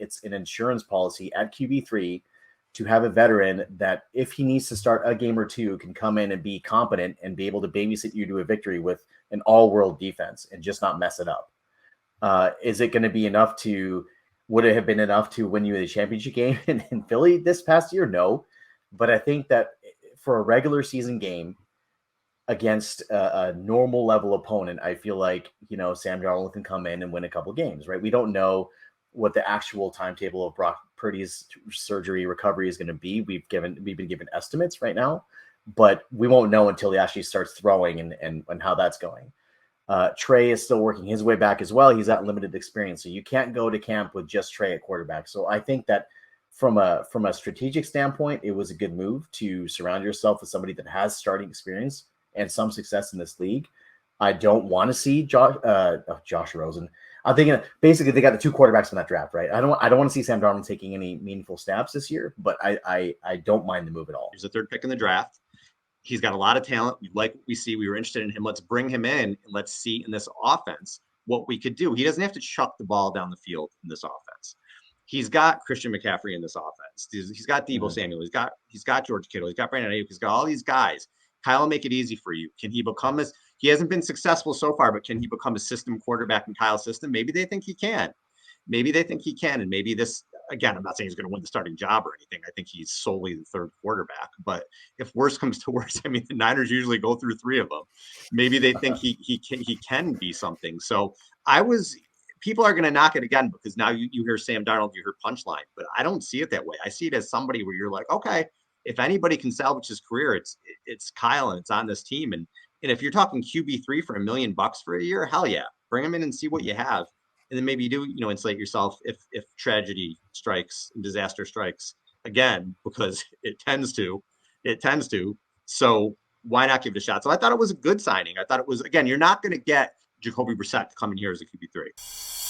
it's an insurance policy at QB3 to have a veteran that, if he needs to start a game or two, can come in and be competent and be able to babysit you to a victory with an all-world defense and just not mess it up. Is it going to be enough to? Would it have been enough to win you the championship game in Philly this past year? No, but I think that for a regular season game against a normal level opponent, I feel like, Sam Darnold can come in and win a couple games, right? We don't know what the actual timetable of Brock Purdy's surgery recovery is going to be. We've been given estimates right now, but we won't know until he actually starts throwing and how that's going. Trey is still working his way back as well. He's got limited experience, so you can't go to camp with just Trey at quarterback. So I think that from a strategic standpoint, it was a good move to surround yourself with somebody that has starting experience and some success in this league. I don't want to see Josh Rosen. I'm thinking basically they got the two quarterbacks in that draft, right? I don't want to see Sam Darnold taking any meaningful snaps this year, but I don't mind the move at all. He's the third pick in the draft. He's got a lot of talent. We like what we see. We were interested in him. Let's bring him in and let's see in this offense what we could do. He doesn't have to chuck the ball down the field in this offense. He's got Christian McCaffrey in this offense. He's got Deebo Samuel. He's got George Kittle. He's got Brandon Ayuk. He's got all these guys. Kyle will make it easy for you. Can he become he hasn't been successful so far, but can he become a system quarterback in Kyle's system? Maybe they think he can. And maybe this, again, I'm not saying he's going to win the starting job or anything. I think he's solely the third quarterback. But if worse comes to worse, I mean, the Niners usually go through three of them. Maybe they think he can be something. So people are going to knock it again because now you hear Sam Darnold, you hear punchline, but I don't see it that way. I see it as somebody where you're like, okay, if anybody can salvage his career, it's Kyle and it's on this team. And if you're talking QB3 for $1 million for a year, hell yeah, bring him in and see what you have. And then maybe you do, insulate yourself if tragedy strikes and disaster strikes again, because it tends to. So why not give it a shot? So I thought it was a good signing. I thought it was, again, you're not going to get Jacoby Brissett to come in here as a QB3.